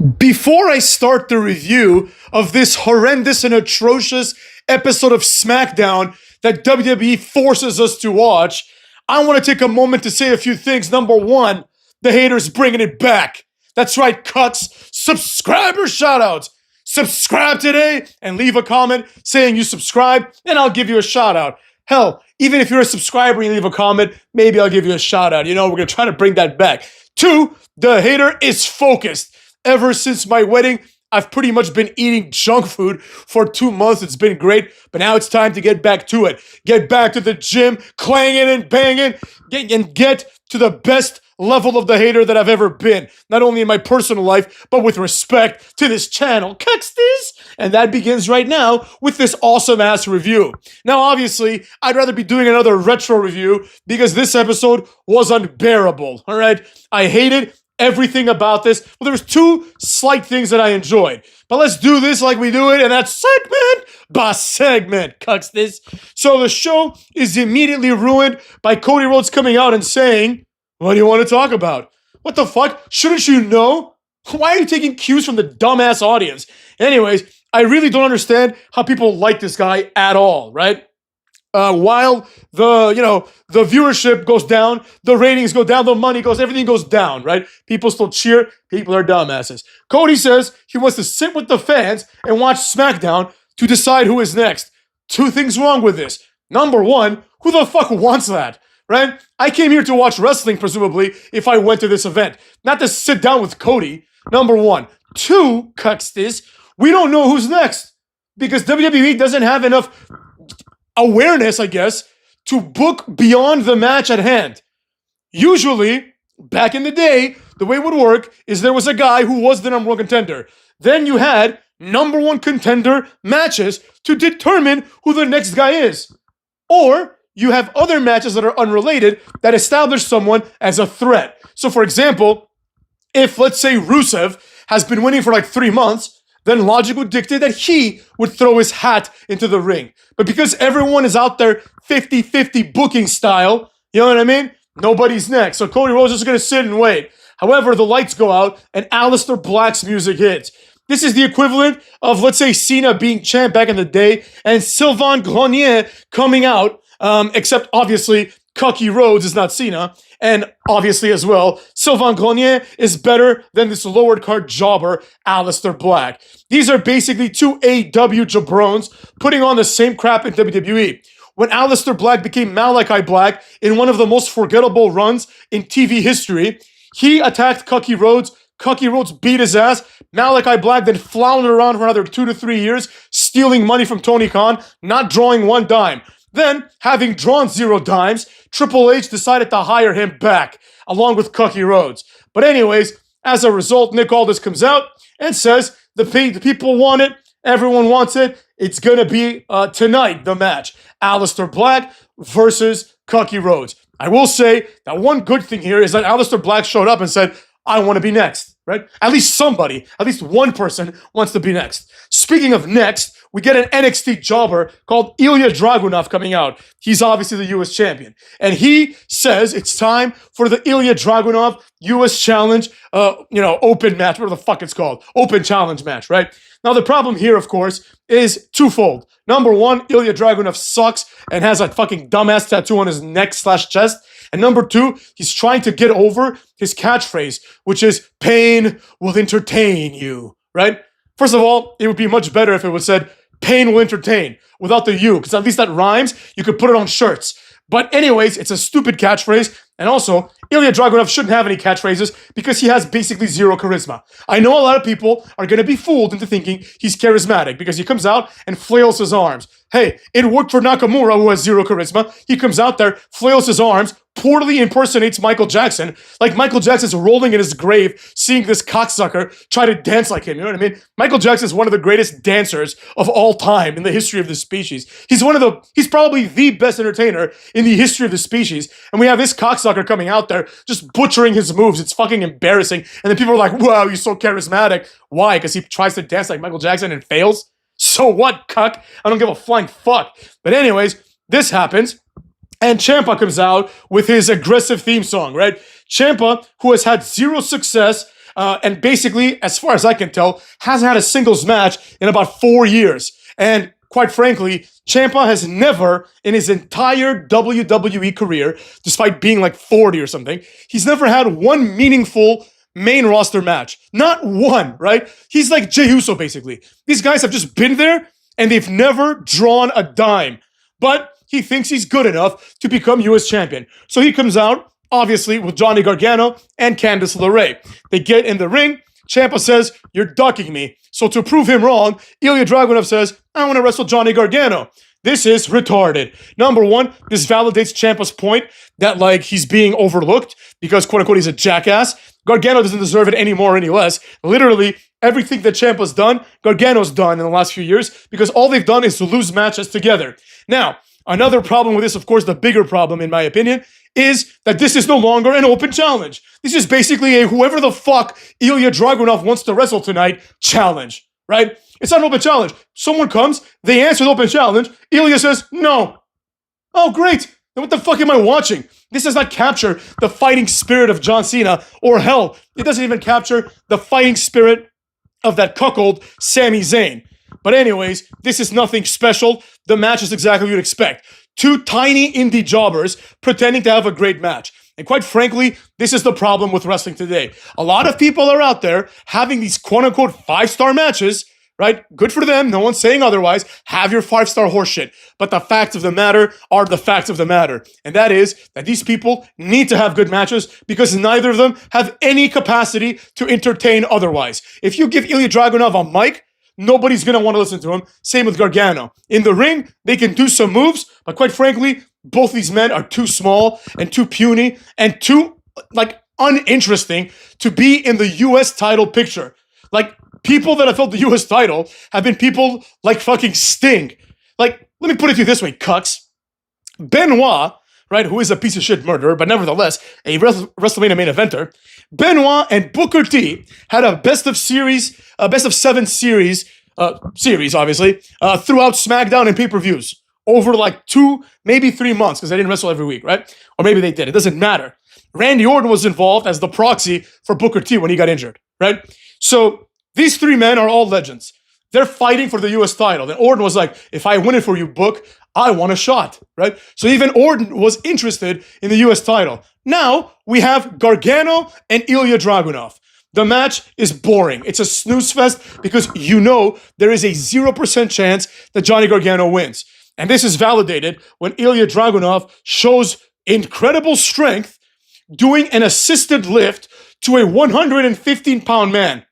Before I start the review of this horrendous and atrocious episode of SmackDown that WWE forces us to watch, I want to take a moment to say a few things. Number one, the haters bringing it back. That's right, cuts. Subscriber shoutouts. Subscribe today and leave a comment saying you subscribe, and I'll give you a shout out. Hell, even if you're a subscriber and you leave a comment, maybe I'll give you a shout out. You know, we're going to try to bring that back. Two, the hater is focused. Ever since my wedding, I've pretty much been eating junk food for 2 months. It's been great, but now it's time to get back to it. Get back to the gym, clanging and banging, and get to the best level of the hater that I've ever been. Not only in my personal life, but with respect to this channel. Catch this? And that begins right now with this awesome-ass review. Now, obviously, I'd rather be doing another retro review because this episode was unbearable, all right? I hated everything about this. Well, there was two slight things that I enjoyed. But let's do this like we do it, and that's segment by segment. Cucks this. So the show is immediately ruined by Cody Rhodes coming out and saying, "What do you want to talk about?" What the fuck? Shouldn't you know? Why are you taking cues from the dumbass audience? Anyways, I really don't understand how people like this guy at all, right? While the viewership goes down, the ratings go down, the money goes, everything goes down, right? People still cheer. People are dumbasses. Cody says he wants to sit with the fans and watch SmackDown to decide who is next. Two things wrong with this. Number one, who the fuck wants that, right? I came here to watch wrestling, presumably, if I went to this event, not to sit down with Cody. Number one. Two, cucks this, we don't know who's next because WWE doesn't have enough awareness, I guess, to book beyond the match at hand. Usually, back in the day, the way it would work is there was a guy who was the number one contender. Then you had number one contender matches to determine who the next guy is. Or you have other matches that are unrelated that establish someone as a threat. So, for example, if, let's say, Rusev has been winning for like 3 months, then logic would dictate that he would throw his hat into the ring. But because everyone is out there 50-50 booking style, you know what I mean? Nobody's next. So Cody Rhodes is going to sit and wait. However, the lights go out and Alistair Black's music hits. This is the equivalent of, let's say, Cena being champ back in the day and Sylvain Grenier coming out, except obviously Cody Rhodes is not Cena. And obviously as well, Sylvain Grenier is better than this lowered card jobber, Alistair Black. These are basically two AEW jabrones putting on the same crap in WWE. When Alistair Black became Malachi Black in one of the most forgettable runs in TV history, he attacked Cody Rhodes. Cody Rhodes beat his ass. Malachi Black then floundered around for another 2 to 3 years, stealing money from Tony Khan, not drawing one dime. Then, having drawn 0 dimes, Triple H decided to hire him back, along with Cody Rhodes. But anyways, as a result, Nick Aldis comes out and says the people want it, everyone wants it, it's going to be tonight, the match. Alistair Black versus Cody Rhodes. I will say that one good thing here is that Alistair Black showed up and said, I want to be next, right? At least somebody, at least one person wants to be next. Speaking of next, we get an NXT jobber called Ilya Dragunov coming out. He's obviously the U.S. champion. And he says it's time for the Ilya Dragunov U.S. Challenge, open match, whatever the fuck it's called. Open challenge match, right? Now, the problem here, of course, is twofold. Number one, Ilya Dragunov sucks and has a fucking dumbass tattoo on his neck/chest. And number two, he's trying to get over his catchphrase, which is, pain will entertain you, right? First of all, it would be much better if it was said, pain will entertain, without the U, because at least that rhymes. You could put it on shirts. But anyways, it's a stupid catchphrase. And also, Ilya Dragunov shouldn't have any catchphrases because he has basically zero charisma. I know a lot of people are going to be fooled into thinking he's charismatic because he comes out and flails his arms. Hey, it worked for Nakamura, who has zero charisma. He comes out there, flails his arms, poorly impersonates Michael Jackson. Like Michael Jackson's rolling in his grave, seeing this cocksucker try to dance like him. You know what I mean? Michael Jackson is one of the greatest dancers of all time in the history of the species. He's probably the best entertainer in the history of the species. And we have this cocksucker coming out there just butchering his moves. It's fucking embarrassing. And then people are like, wow, he's so charismatic. Why? Because he tries to dance like Michael Jackson and fails? So what, cuck? I don't give a flying fuck. But anyways, this happens. And Ciampa comes out with his aggressive theme song, right? Ciampa, who has had zero success And basically, as far as I can tell, hasn't had a singles match in about 4 years. And quite frankly, Ciampa has never, in his entire WWE career, despite being like 40 or something, he's never had one meaningful main roster match. Not one, right? He's like Jey Uso, basically. These guys have just been there, and they've never drawn a dime. But he thinks he's good enough to become US champion. So he comes out, obviously, with Johnny Gargano and Candice LeRae. They get in the ring. Ciampa says, "You're ducking me." So to prove him wrong, Ilya Dragunov says, "I want to wrestle Johnny Gargano." This is retarded. Number one, this validates Ciampa's point that, like, he's being overlooked because, quote-unquote, he's a jackass. Gargano doesn't deserve it any more or any less. Literally, everything that Ciampa's done, Gargano's done in the last few years because all they've done is to lose matches together. Now, another problem with this, of course, the bigger problem, in my opinion, is that this is no longer an open challenge. This is basically a whoever the fuck Ilya Dragunov wants to wrestle tonight challenge, right? It's not an open challenge. Someone comes, they answer the open challenge, Ilya says, "No." Oh, great. Then what the fuck am I watching? This does not capture the fighting spirit of John Cena, or hell, it doesn't even capture the fighting spirit of that cuckold Sami Zayn. But anyways, this is nothing special. The match is exactly what you'd expect. Two tiny indie jobbers pretending to have a great match. And quite frankly, this is the problem with wrestling today. A lot of people are out there having these quote-unquote 5-star matches, right? Good for them. No one's saying otherwise. Have your 5-star horseshit. But the facts of the matter are the facts of the matter. And that is that these people need to have good matches because neither of them have any capacity to entertain otherwise. If you give Ilya Dragunov a mic, nobody's going to want to listen to him. Same with Gargano. In the ring, they can do some moves, but quite frankly, both these men are too small and too puny and too, like, uninteresting to be in the US title picture. Like, people that have held the US title have been people like fucking Sting. Like, let me put it to you this way, cucks. Benoit, right, who is a piece of shit murderer, but nevertheless, a WrestleMania main eventer, Benoit and Booker T had a best of 7 series, obviously, throughout SmackDown and pay-per-views over like 2, maybe 3 months, because they didn't wrestle every week, right? Or maybe they did. It doesn't matter. Randy Orton was involved as the proxy for Booker T when he got injured, right? So these 3 men are all legends. They're fighting for the US title. Then Orton was like, "If I win it for you, Book, I want a shot," right? So even Orton was interested in the US title. Now we have Gargano and Ilya Dragunov. The match is boring. It's a snooze fest because you know there is a 0% chance that Johnny Gargano wins. And this is validated when Ilya Dragunov shows incredible strength doing an assisted lift to a 115-pound man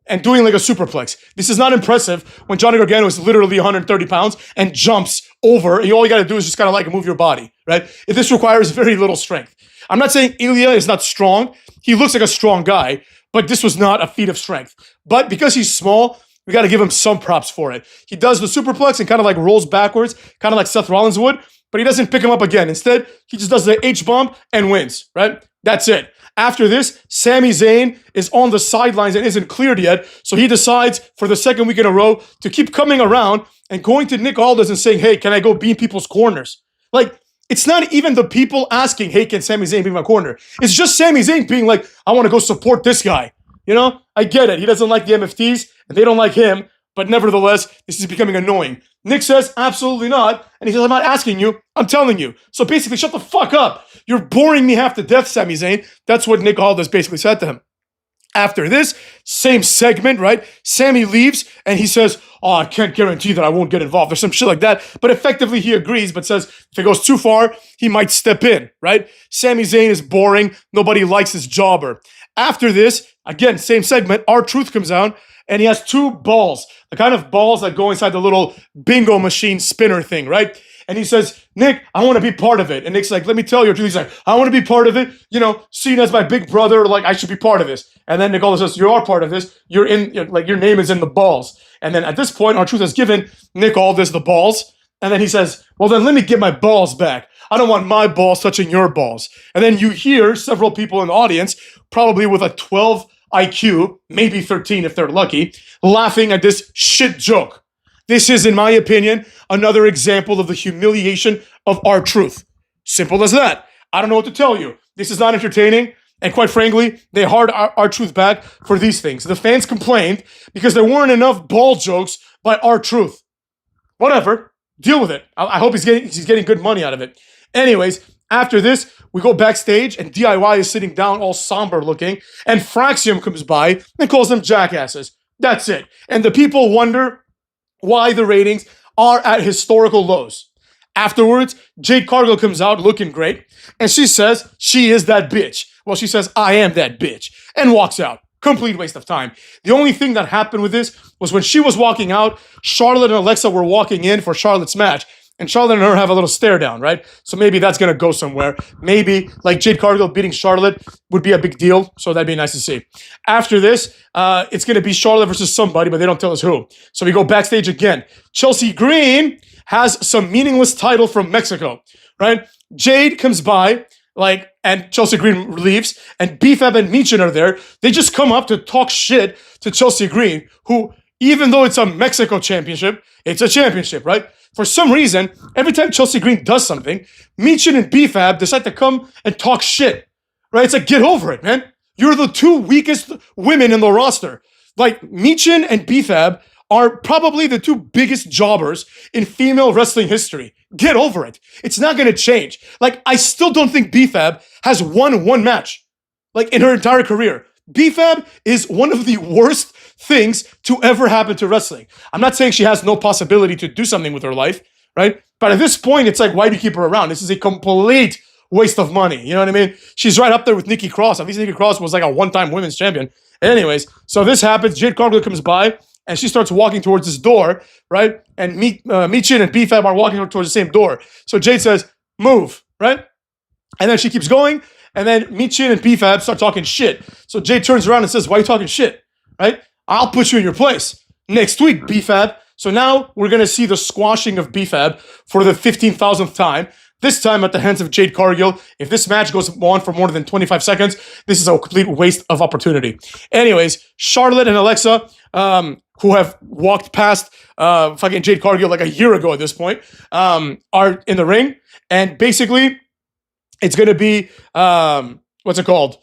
and doing like a superplex. This is not impressive when Johnny Gargano is literally 130 pounds and jumps over. And all you got to do is just kind of like move your body, right? This requires very little strength. I'm not saying Ilya is not strong. He looks like a strong guy, but this was not a feat of strength. But because he's small, we got to give him some props for it. He does the superplex and kind of like rolls backwards, kind of like Seth Rollins would, but he doesn't pick him up again. Instead, he just does the H-bomb and wins, right? That's it. After this, Sami Zayn is on the sidelines and isn't cleared yet, so he decides for the second week in a row to keep coming around and going to Nick Aldis and saying, "Hey, can I go be in people's corners?" Like, it's not even the people asking, "Hey, can Sami Zayn be in my corner?" It's just Sami Zayn being like, "I want to go support this guy." You know, I get it. He doesn't like the MFTs, and they don't like him, but nevertheless, this is becoming annoying. Nick says, "Absolutely not." And he says, "I'm not asking you, I'm telling you." So basically, shut the fuck up. You're boring me half to death, Sami Zayn. That's what Nick Aldis basically said to him. After this, same segment, right? Sami leaves, and he says, "Oh, I can't guarantee that I won't get involved," or some shit like that. But effectively, he agrees, but says if it goes too far, he might step in, right? Sami Zayn is boring. Nobody likes this jobber. After this, again, same segment, R-Truth comes out, and he has 2 balls, the kind of balls that go inside the little bingo machine spinner thing, right? And he says, "Nick, I want to be part of it." And Nick's like, "Let me tell you." He's like, "I want to be part of it. You know, seen as my big brother, like I should be part of this." And then Nick Aldis says, "You are part of this. You're in, like your name is in the balls." And then at this point, R-Truth has given Nick Aldis the balls. And then he says, "Well, then let me get my balls back. I don't want my balls touching your balls." And then you hear several people in the audience, probably with a 12 IQ, maybe 13 if they're lucky, laughing at this shit joke. This is, in my opinion, another example of the humiliation of R-Truth. Simple as that. I don't know what to tell you. This is not entertaining. And quite frankly, they hard R-Truth back for these things. The fans complained because there weren't enough ball jokes by R-Truth. Whatever. Deal with it. I hope he's getting good money out of it. Anyways, after this, we go backstage and DIY is sitting down all somber looking, and Fraxium comes by and calls them jackasses. That's it. And the people wonder why the ratings are at historical lows. Afterwards, Jade Cargill comes out looking great, and she says she is that bitch. Well, she says, I am that bitch, and walks out. Complete waste of time. The only thing that happened with this was when she was walking out, Charlotte and Alexa were walking in for Charlotte's match, and Charlotte and her have a little stare down, right? So maybe that's going to go somewhere. Maybe, like Jade Cargill beating Charlotte would be a big deal, so that'd be nice to see. After this, it's going to be Charlotte versus somebody, but they don't tell us who. So we go backstage again. Chelsea Green has some meaningless title from Mexico, right? Jade comes by, and Chelsea Green leaves, and BFAB and Michin are there. They just come up to talk shit to Chelsea Green, who, even though it's a Mexico championship, it's a championship, right? For some reason, every time Chelsea Green does something, Michin and BFAB decide to come and talk shit, right? It's like, get over it, man. You're the two weakest women in the roster. Like, Michin and BFAB are probably the two biggest jobbers in female wrestling history. Get over it. It's not going to change. Like, I still don't think BFAB has won one match, like, in her entire career. BFAB is one of the worst things to ever happen to wrestling. I'm not saying she has no possibility to do something with her life, right? But at this point, it's like, why do you keep her around? This is a complete waste of money. You know what I mean? She's right up there with Nikki Cross. At least Nikki Cross was like a one-time women's champion. Anyways, so this happens. Jade Cargill comes by, and she starts walking towards this door, right? And Michin and BFAB are walking towards the same door. So Jade says, move, right? And then she keeps going, and then Michin and BFAB start talking shit. So Jade turns around and says, why are you talking shit, right? I'll put you in your place. Next week, BFAB. So now we're going to see the squashing of BFAB for the 15,000th time. This time at the hands of Jade Cargill. If this match goes on for more than 25 seconds, this is a complete waste of opportunity. Anyways, Charlotte and Alexa, who have walked past fucking Jade Cargill like a year ago at this point, are in the ring. And basically, it's going to be, what's it called?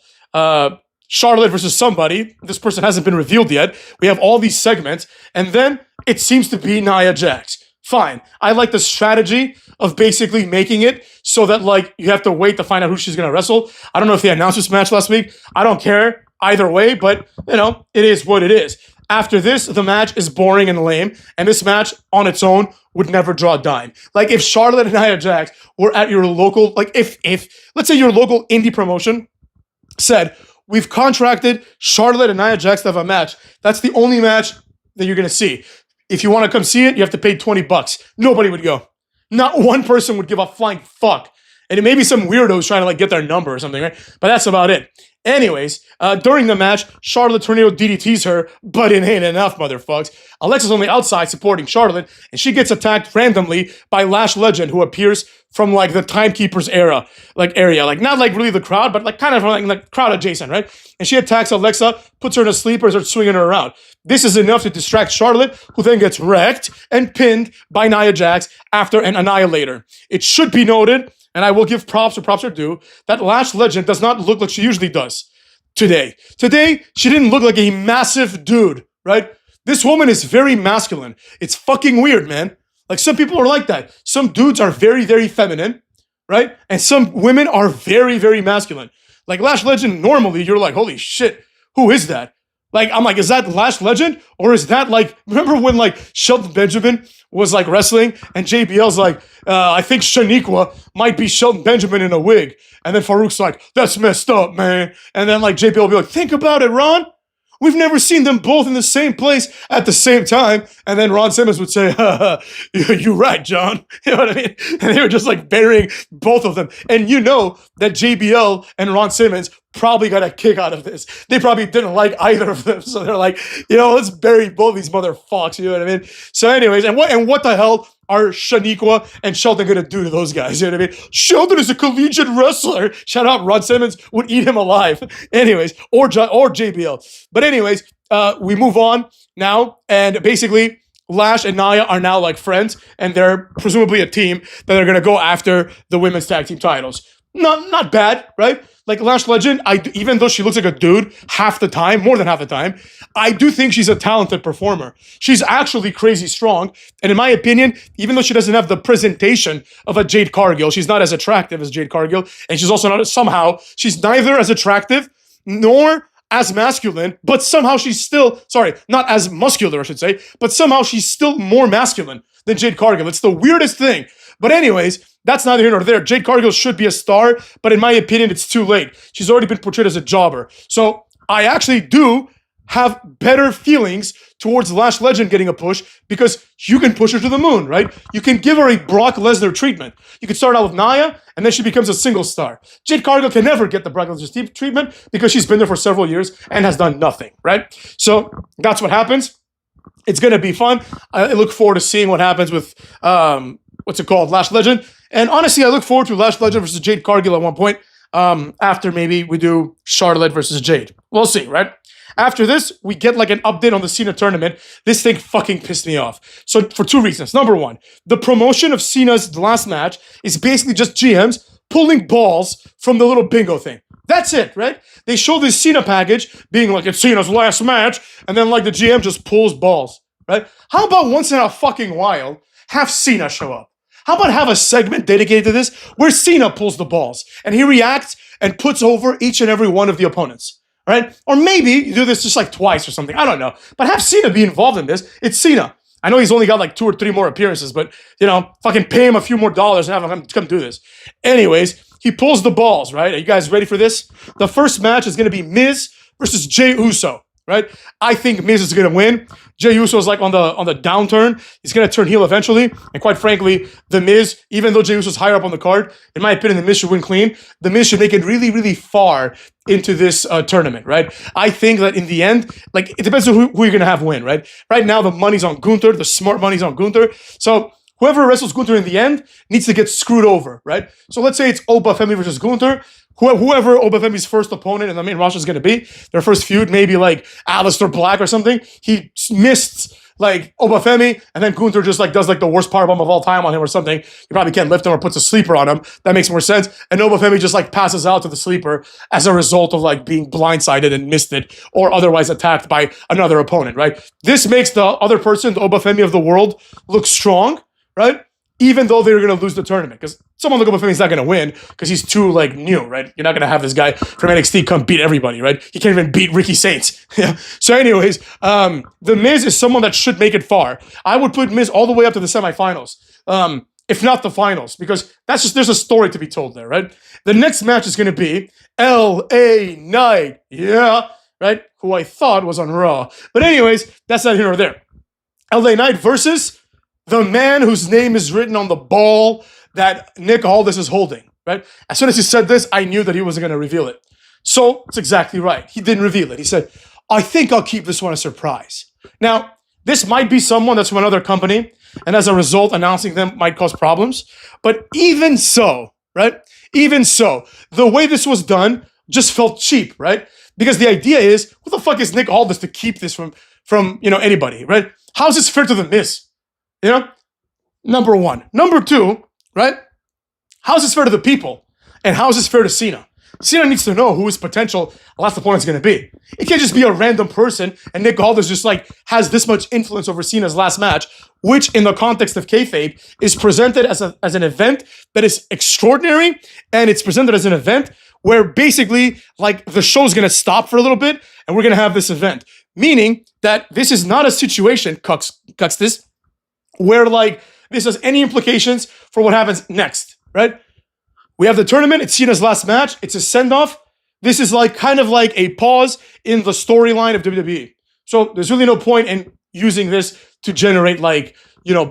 Charlotte versus somebody. This person hasn't been revealed yet. We have all these segments. And then it seems to be Nia Jax. Fine. I like the strategy of basically making it so that, like, you have to wait to find out who she's going to wrestle. I don't know if they announced this match last week. I don't care either way, but, you know, it is what it is. After this, the match is boring and lame, and this match on its own would never draw a dime. Like, if Charlotte and Nia Jax were at your local, like, if let's say your local indie promotion said, we've contracted Charlotte and Nia Jax to have a match, that's the only match that you're going to see. If you want to come see it, you have to pay $20. Nobody would go. Not one person would give a flying fuck. And it may be some weirdos trying to, like, get their number or something, right? But that's about it. Anyways, during the match, Charlotte Tornado DDTs her, but it ain't enough, motherfucks. Alexa's on the outside supporting Charlotte, and she gets attacked randomly by Lash Legend, who appears from, like, the Timekeeper's area. Like, not, like, really the crowd, but, like, kind of like crowd adjacent, right? And she attacks Alexa, puts her in a sleeper, and starts swinging her around. This is enough to distract Charlotte, who then gets wrecked and pinned by Nia Jax after an Annihilator. It should be noted, and I will give props where props are due, that Lash Legend does not look like she usually does today. Today, she didn't look like a massive dude, right? This woman is very masculine. It's fucking weird, man. Like, some people are like that. Some dudes are very, very feminine, right? And some women are very, very masculine. Like, Lash Legend, normally, you're like, holy shit, who is that? Like, I'm like, is that Lash Legend? Or is that, like, remember when, like, Shelton Benjamin was, like, wrestling and JBL's like, I think Shaniqua might be Shelton Benjamin in a wig. And then Farouk's like, that's messed up, man. And then, like, JBL will be like, think about it, Ron. We've never seen them both in the same place at the same time. And then Ron Simmons would say, you're right, John. You know what I mean? And they were just, like, burying both of them. And you know that JBL and Ron Simmons probably got a kick out of this. They probably didn't like either of them. So they're like, you know, let's bury both these motherfuckers. You know what I mean? So anyways, and what the hell are Shaniqua and Shelton going to do to those guys? You know what I mean? Shelton is a collegiate wrestler. Shout out, Ron Simmons would eat him alive. Anyways, or JBL. But anyways, we move on now. And basically, Lash and Nia are now, like, friends. And they're presumably a team that are going to go after the women's tag team titles. not bad, right? Like Lash Legend, even though she looks like a dude half the time, more than half the time, I do think she's a talented performer. She's actually crazy strong. And in my opinion, even though she doesn't have the presentation of a Jade Cargill, she's not as attractive as Jade Cargill. And she's also she's neither as attractive nor as masculine, but somehow she's still, not as muscular, I should say, but somehow she's still more masculine than Jade Cargill. It's the weirdest thing. But anyways, that's neither here nor there. Jade Cargill should be a star, but in my opinion, it's too late. She's already been portrayed as a jobber. So I actually do have better feelings towards Lash Legend getting a push because you can push her to the moon, right? You can give her a Brock Lesnar treatment. You can start out with Nia, and then she becomes a single star. Jade Cargill can never get the Brock Lesnar treatment because she's been there for several years and has done nothing, right? So that's what happens. It's going to be fun. I look forward to seeing what happens with, Lash Legend. And honestly, I look forward to Lash Legend versus Jade Cargill at one point after maybe we do Charlotte versus Jade. We'll see, right? After this, we get like an update on the Cena tournament. This thing fucking pissed me off. So for two reasons. Number one, the promotion of Cena's last match is basically just GMs pulling balls from the little bingo thing. That's it, right? They show this Cena package being like, it's Cena's last match, and then like the GM just pulls balls, right? How about once in a fucking while, have Cena show up? How about have a segment dedicated to this where Cena pulls the balls and he reacts and puts over each and every one of the opponents, right? Or maybe you do this just like twice or something. I don't know. But have Cena be involved in this. It's Cena. I know he's only got like 2 or 3 more appearances, but, fucking pay him a few more dollars and have him come do this. Anyways, he pulls the balls, right? Are you guys ready for this? The first match is going to be Miz versus Jey Uso, right? I think Miz is going to win. Jey Uso is like on the downturn. He's going to turn heel eventually. And quite frankly, The Miz, even though Jey Uso is higher up on the card, in my opinion, The Miz should win clean. The Miz should make it really, really far into this tournament, right? I think that in the end, like, it depends on who you're going to have win, right? Right now, the money's on Gunther. The smart money's on Gunther. So whoever wrestles Gunther in the end needs to get screwed over, right? So let's say it's Oba Femi versus Gunther. Whoever Oba Femi's first opponent in the main roster is going to be, their first feud, maybe like Alistair Black or something. He missed like Oba Femi, and then Gunther just like does like the worst powerbomb of all time on him or something. You probably can't lift him or puts a sleeper on him. That makes more sense. And Oba Femi just like passes out to the sleeper as a result of like being blindsided and missed it or otherwise attacked by another opponent, right? This makes the other person, the Oba Femi of the world, look strong, right? Even though they're going to lose the tournament. Because someone like Oba Femi is not going to win because he's too, like, new, right? You're not going to have this guy from NXT come beat everybody, right? He can't even beat Ricky Saints. Yeah. So anyways, The Miz is someone that should make it far. I would put Miz all the way up to the semifinals, if not the finals, because there's a story to be told there, right? The next match is going to be L.A. Knight. Yeah, right? Who I thought was on Raw. But anyways, that's not here nor there. L.A. Knight versus the man whose name is written on the ball that Nick Aldis is holding, right? As soon as he said this, I knew that he wasn't going to reveal it. So, it's exactly right. He didn't reveal it. He said, I think I'll keep this one a surprise. Now, this might be someone that's from another company, and as a result, announcing them might cause problems. But even so, right? Even so, the way this was done just felt cheap, right? Because the idea is, who the fuck is Nick Aldis to keep this from anybody, right? How is this fair to The Miz? Number one. Number two, right? How is this fair to the people? And how is this fair to Cena? Cena needs to know who his potential last opponent is going to be. It can't just be a random person and Nick Aldis just like has this much influence over Cena's last match, which in the context of kayfabe is presented as an event that is extraordinary, and it's presented as an event where basically like the show's going to stop for a little bit and we're going to have this event. Meaning that this is not a situation, cucks this, where like this has any implications for what happens next, right? We have the tournament. It's Cena's last match. It's a send-off. This is like kind of like a pause in the storyline of WWE. So there's really no point in using this to generate like,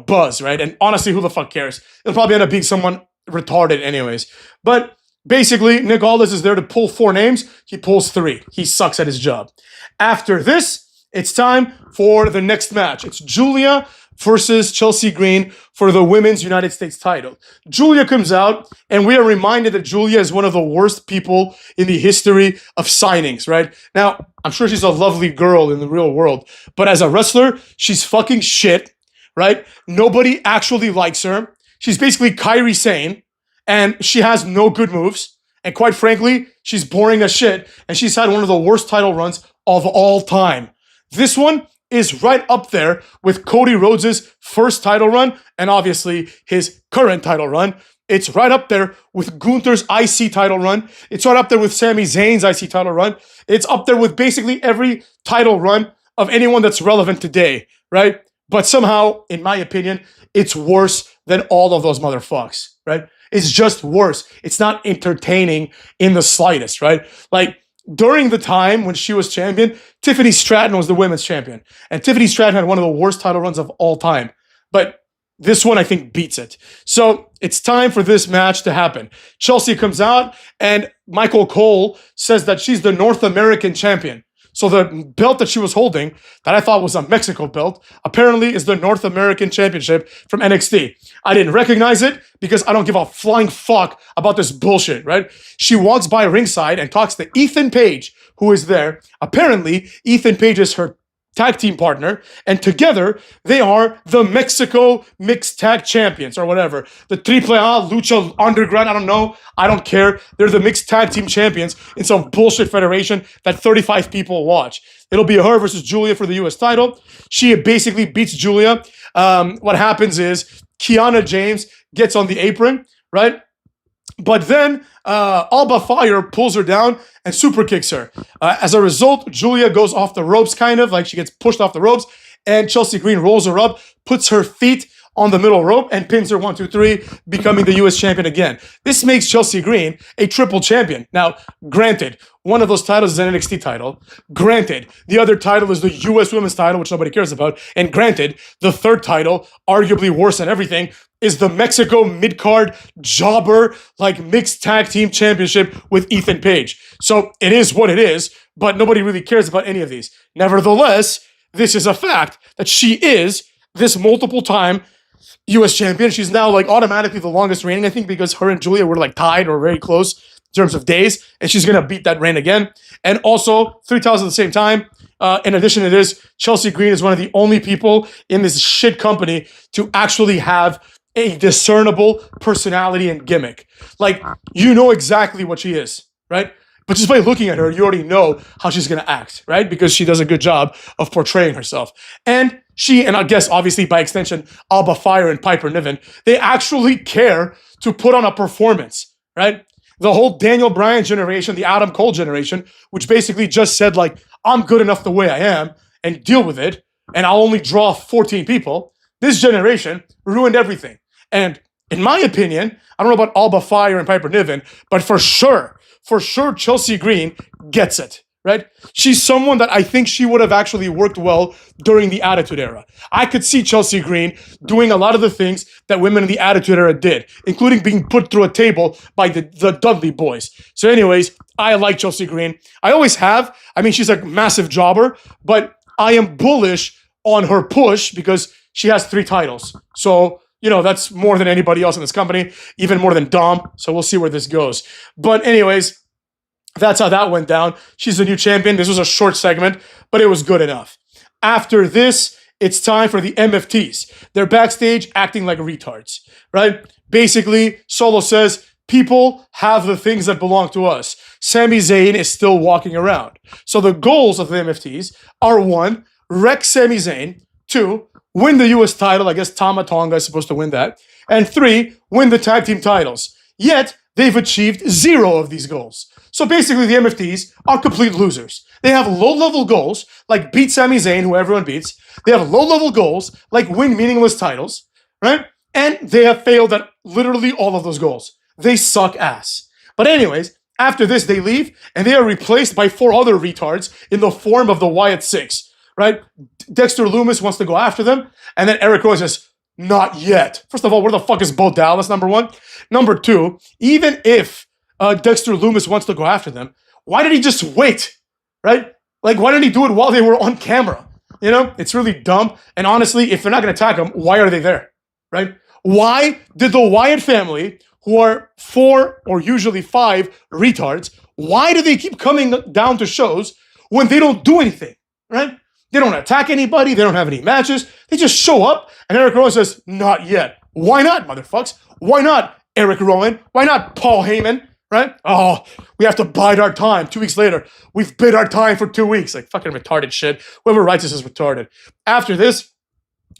buzz, right? And honestly, who the fuck cares? It'll probably end up being someone retarded anyways. But basically, Nick Aldis is there to pull 4 names. He pulls 3. He sucks at his job. After this, it's time for the next match. It's Julia versus Chelsea Green for the Women's United States title. Julia comes out, and we are reminded that Julia is one of the worst people in the history of signings, right? Now, I'm sure she's a lovely girl in the real world, but as a wrestler, she's fucking shit, right? Nobody actually likes her. She's basically Kairi Sane, and she has no good moves. And quite frankly, she's boring as shit, and she's had one of the worst title runs of all time. This one is right up there with Cody Rhodes' first title run, and obviously his current title run. It's right up there with Gunther's IC title run. It's right up there with Sami Zayn's IC title run. It's up there with basically every title run of anyone that's relevant today, right? But somehow, in my opinion, it's worse than all of those motherfucks, right? It's just worse. It's not entertaining in the slightest, right? Like, during the time when she was champion, Tiffany Stratton was the women's champion. And Tiffany Stratton had one of the worst title runs of all time. But this one, I think, beats it. So it's time for this match to happen. Chelsea comes out, and Michael Cole says that she's the North American champion. So the belt that she was holding, that I thought was a Mexico belt, apparently is the North American Championship from NXT. I didn't recognize it because I don't give a flying fuck about this bullshit, right? She walks by ringside and talks to Ethan Page, who is there. Apparently, Ethan Page is her tag team partner, and they are the Mexico Mixed Tag Champions, or whatever. The AAA Lucha Underground, I don't know. I don't care. They're the Mixed Tag Team Champions in some bullshit federation that 35 people watch. It'll be her versus Julia for the US title. She basically beats Julia. What happens is Kiana James gets on the apron, right? But then Alba Fire pulls her down and super kicks her. As a result, Julia goes off the ropes, kind of like she gets pushed off the ropes, and Chelsea Green rolls her up, puts her feet on the middle rope, and pins her 1, 2, 3, becoming the US champion again. This makes Chelsea Green a triple champion. Now, granted, one of those titles is an NXT title. Granted, the other title is the US Women's title, which nobody cares about. And granted, the third title, arguably worse than everything, is the Mexico mid-card jobber, like, mixed tag team championship with Ethan Page. So it is what it is, but nobody really cares about any of these. Nevertheless, this is a fact that she is this multiple time US champion. She's now like automatically the longest reigning, I think, because her and Julia were like tied or very close in terms of days, and she's gonna beat that reign again. And also 3 titles at the same time. In addition to this, Chelsea Green is one of the only people in this shit company to actually have a discernible personality and gimmick. Like, you know exactly what she is, right? But just by looking at her, you already know how she's going to act, right? Because she does a good job of portraying herself. And she, and I guess obviously by extension, Alba Fire and Piper Niven, they actually care to put on a performance, right? The whole Daniel Bryan generation, the Adam Cole generation, which basically just said like, I'm good enough the way I am and deal with it, and I'll only draw 14 people. This generation ruined everything. And in my opinion, I don't know about Alba Fire and Piper Niven, but for sure, Chelsea Green gets it, right? She's someone that I think she would have actually worked well during the Attitude Era. I could see Chelsea Green doing a lot of the things that women in the Attitude Era did, including being put through a table by the Dudley Boys. So anyways, I like Chelsea Green. I always have. I mean, she's a massive jobber, but I am bullish on her push because she has 3 titles. So, you know, that's more than anybody else in this company, even more than Dom. So we'll see where this goes. But anyways, that's how that went down. She's the new champion. This was a short segment, but it was good enough. After this, it's time for the MFTs. They're backstage acting like retards, right? Basically, Solo says, people have the things that belong to us. Sami Zayn is still walking around. So the goals of the MFTs are 1, wreck Sami Zayn. 2, win the US title. I guess Tonga is supposed to win that. And 3, win the tag team titles. Yet, they've achieved 0 of these goals. So basically, the MFTs are complete losers. They have low-level goals, like beat Sami Zayn, who everyone beats. They have low-level goals, like win meaningless titles, right? And they have failed at literally all of those goals. They suck ass. But anyways, after this, they leave, and they are replaced by 4 other retards in the form of the Wyatt Six, right? Dexter Lumis wants to go after them, and then Eric Rowan says, not yet. First of all, where the fuck is Bo Dallas, number 1? Number 2, even if Dexter Lumis wants to go after them, why did he just wait, right? Like, why didn't he do it while they were on camera? You know, it's really dumb. And honestly, if they're not going to attack him, why are they there, right? Why did the Wyatt family, who are 4 or usually 5 retards, why do they keep coming down to shows when they don't do anything, right? They don't attack anybody. They don't have any matches. They just show up, and Eric Rowan says, not yet. Why not, motherfucks? Why not? Eric Rowan? Why not Paul Heyman? Right? Oh, we have to bide our time. 2 weeks later, we've bid our time for 2 weeks. Like fucking retarded shit. Whoever writes this is retarded. After this,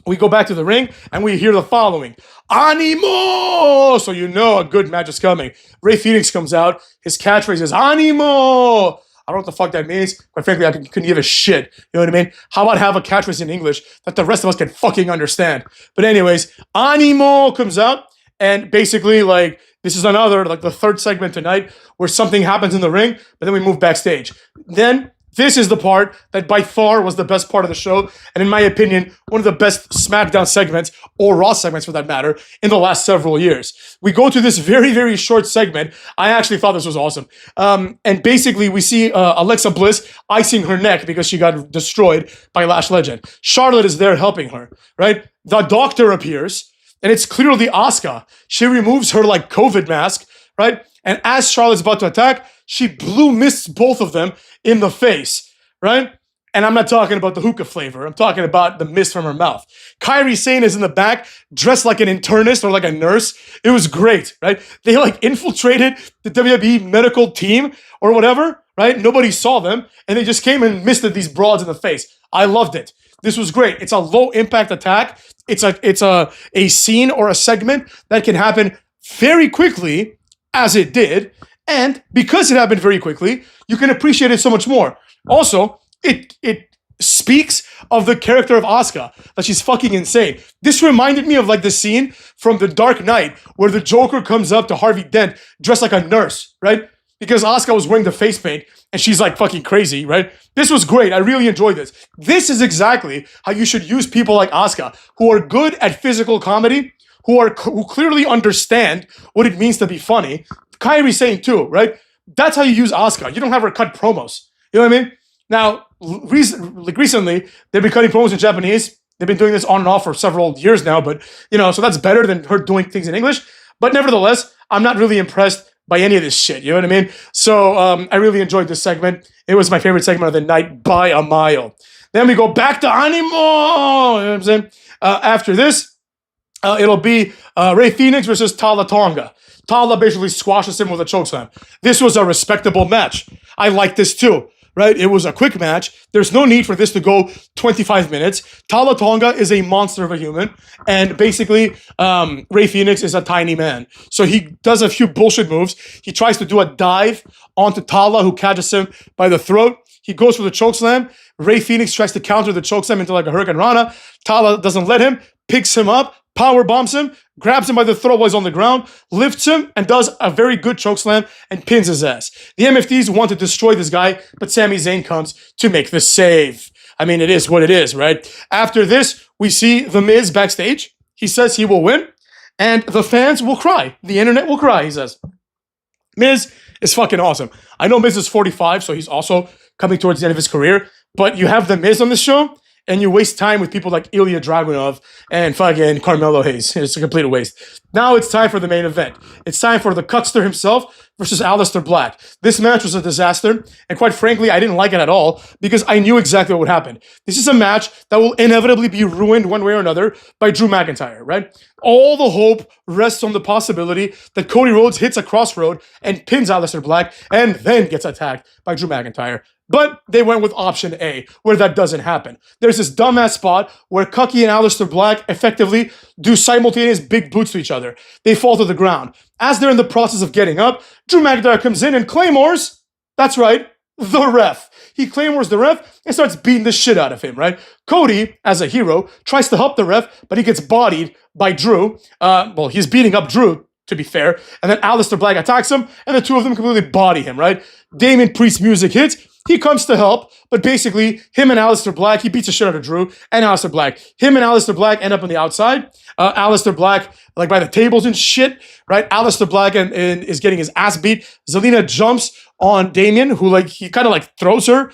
we go back to the ring and we hear the following. Animo! So you know a good match is coming. Rey Fenix comes out. His catchphrase is Animo! I don't know what the fuck that means. Quite frankly, I couldn't give a shit. You know what I mean? How about have a catchphrase in English that the rest of us can fucking understand? But anyways, Animo comes out. And basically, like, this is another, like, the third segment tonight where something happens in the ring, but then we move backstage. Then, this is the part that by far was the best part of the show, and in my opinion, one of the best SmackDown segments, or Raw segments for that matter, in the last several years. We go to this very, very short segment. I actually thought this was awesome. And basically, we see Alexa Bliss icing her neck because she got destroyed by Lash Legend. Charlotte is there helping her, right? The doctor appears. And it's clearly Asuka. She removes her like COVID mask, right? And as Charlotte's about to attack, she blue mists both of them in the face, right? And I'm not talking about the hookah flavor. I'm talking about the mist from her mouth. Kairi Sane is in the back, dressed like an internist or like a nurse. It was great, right? They like infiltrated the WWE medical team or whatever, right? Nobody saw them. And they just came and misted these broads in the face. I loved it. This was great. It's a low impact attack. It's a scene or a segment that can happen very quickly, as it did. And because it happened very quickly, you can appreciate it so much more. Also, it speaks of the character of Asuka, that she's fucking insane. This reminded me of like the scene from The Dark Knight where the Joker comes up to Harvey Dent dressed like a nurse, right? Because Asuka was wearing the face paint and she's like fucking crazy, right? This was great. I really enjoyed this. This is exactly how you should use people like Asuka, who are good at physical comedy, who clearly understand what it means to be funny. Kairi Sane too, right? That's how you use Asuka. You don't have her cut promos. You know what I mean? Now, recently, they've been cutting promos in Japanese. They've been doing this on and off for several years now, but, you know, so that's better than her doing things in English. But nevertheless, I'm not really impressed by any of this shit, you know what I mean? So I really enjoyed this segment. It was my favorite segment of the night by a mile. Then we go back to Animo, you know what I'm saying? After this, it'll be Rey Fenix versus Tala Tonga. Tala basically squashes him with a chokeslam. This was a respectable match. I like this too, right? It was a quick match. There's no need for this to go 25 minutes. Tala Tonga is a monster of a human. And basically, Rey Fenix is a tiny man. So he does a few bullshit moves. He tries to do a dive onto Tala, who catches him by the throat. He goes for the chokeslam. Rey Fenix tries to counter the chokeslam into like a Hurricane Rana. Tala doesn't let him, picks him up, power bombs him, grabs him by the throat while he's on the ground, lifts him, and does a very good chokeslam and pins his ass. The MFDs want to destroy this guy, but Sami Zayn comes to make the save. I mean, it is what it is, right? After this, we see The Miz backstage. He says he will win, and the fans will cry. The internet will cry, he says. Miz is fucking awesome. I know Miz is 45, so he's also coming towards the end of his career, but you have The Miz on this show, and you waste time with people like Ilya Dragunov and fucking Carmelo Hayes. It's a complete waste. Now it's time for the main event. It's time for the Cutster himself versus Alistair Black. This match was a disaster, and quite frankly, I didn't like it at all because I knew exactly what would happen. This is a match that will inevitably be ruined one way or another by Drew McIntyre, right? All the hope rests on the possibility that Cody Rhodes hits a crossroad and pins Alistair Black and then gets attacked by Drew McIntyre. But they went with option A, where that doesn't happen. There's this dumbass spot where Cucky and Alistair Black effectively do simultaneous big boots to each other. They fall to the ground. As they're in the process of getting up, Drew McIntyre comes in and claymores, that's right, the ref. He claymores the ref and starts beating the shit out of him, right? Cody, as a hero, tries to help the ref, but he gets bodied by Drew. Well, he's beating up Drew, to be fair. And then Alistair Black attacks him, and the two of them completely body him, right? Damien Priest's music hits. He comes to help, but basically, him and Alistair Black, he beats the shit out of Drew and Alistair Black. Him and Alistair Black end up on the outside. Alistair Black, like by the tables and shit, right? Alistair Black and is getting his ass beat. Zelina jumps on Damien, who like, he kind of like throws her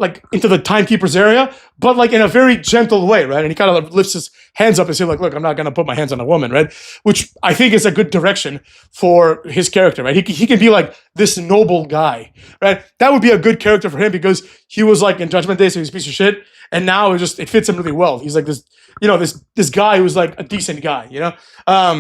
like into the timekeeper's area, but like in a very gentle way, right? And he kind of like lifts his hands up and says, like, look, I'm not going to put my hands on a woman, right? Which I think is a good direction for his character, right? He can be like this noble guy, right? That would be a good character for him because he was like in Judgment Day, so he's a piece of shit. And now it fits him really well. He's like this, this guy who's like a decent guy,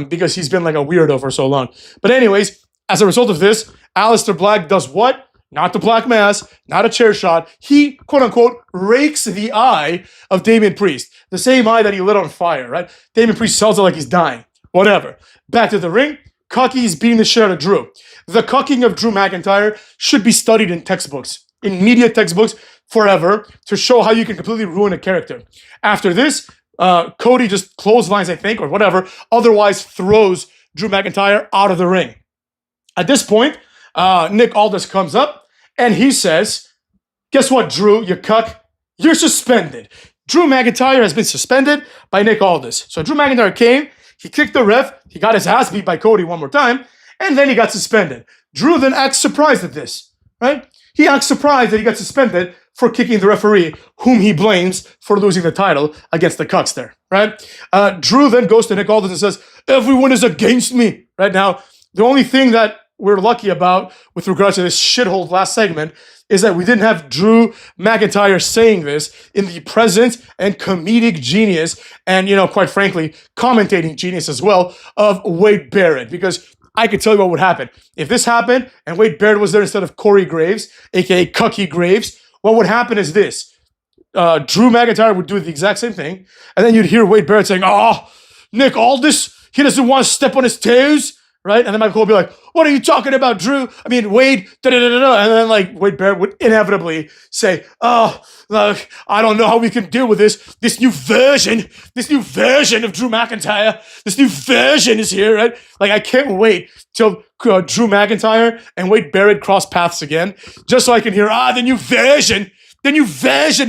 because he's been like a weirdo for so long. But anyways, as a result of this, Alistair Black does what? Not the Black Mass, not a chair shot. He, quote unquote, rakes the eye of Damian Priest. The same eye that he lit on fire, right? Damian Priest sells it like he's dying. Whatever. Back to the ring. Cucky's beating the shit out of Drew. The cucking of Drew McIntyre should be studied in textbooks, in media textbooks forever, to show how you can completely ruin a character. After this, Cody just clotheslines, I think, or whatever, otherwise throws Drew McIntyre out of the ring. At this point, Nick Aldis comes up, and he says, guess what, Drew, you cuck? You're suspended. Drew McIntyre has been suspended by Nick Aldis. So Drew McIntyre came, he kicked the ref, he got his ass beat by Cody one more time, and then he got suspended. Drew then acts surprised at this, right? He acts surprised that he got suspended for kicking the referee, whom he blames for losing the title against the Cucks there, right? Drew then goes to Nick Aldis and says, everyone is against me, right? Now, the only thing that we're lucky about with regards to this shithole last segment is that we didn't have Drew McIntyre saying this in the presence and comedic genius and, quite frankly, commentating genius as well of Wade Barrett. Because I could tell you what would happen. If this happened and Wade Barrett was there instead of Corey Graves, a.k.a. Cucky Graves, what would happen is this. Drew McIntyre would do the exact same thing, and then you'd hear Wade Barrett saying, Nick Aldis, he doesn't want to step on his toes. Right? And then Michael would be like, what are you talking about, Drew? I mean, Wade, da-da-da-da-da. And then, like, Wade Barrett would inevitably say, look, I don't know how we can deal with this new version of Drew McIntyre. This new version is here, right? Like, I can't wait till Drew McIntyre and Wade Barrett cross paths again, just so I can hear, the new version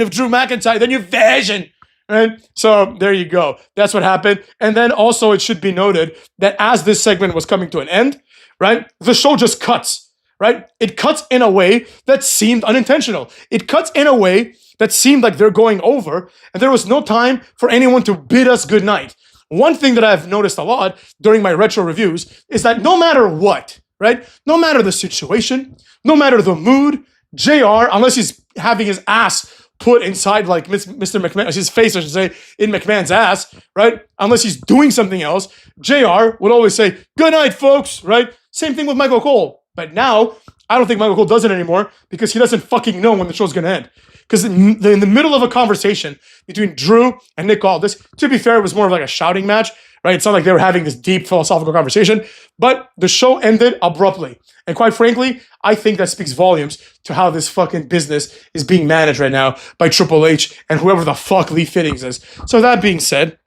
of Drew McIntyre, the new version. Right? So there you go. That's what happened. And then also it should be noted that as this segment was coming to an end, right, the show just cuts, right? It cuts in a way that seemed unintentional. It cuts in a way that seemed like they're going over, and there was no time for anyone to bid us goodnight. One thing that I've noticed a lot during my retro reviews is that no matter what, right, no matter the situation, no matter the mood, JR, unless he's having his ass put inside like Mr. McMahon, his face, I should say, in McMahon's ass, right? Unless he's doing something else, JR would always say, good night, folks, right? Same thing with Michael Cole. But now, I don't think Michael Cole does it anymore because he doesn't fucking know when the show's going to end. Because in the middle of a conversation between Drew and Nick Aldis, to be fair, it was more of like a shouting match, right? It's not like they were having this deep philosophical conversation, but the show ended abruptly. And quite frankly, I think that speaks volumes to how this fucking business is being managed right now by Triple H and whoever the fuck Lee Fittings is. So that being said,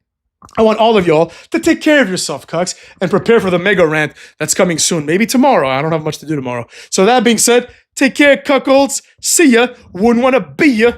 I want all of y'all to take care of yourself, cucks, and prepare for the mega rant that's coming soon. Maybe tomorrow. I don't have much to do tomorrow. So that being said, take care, cuckolds. See ya. Wouldn't want to be ya.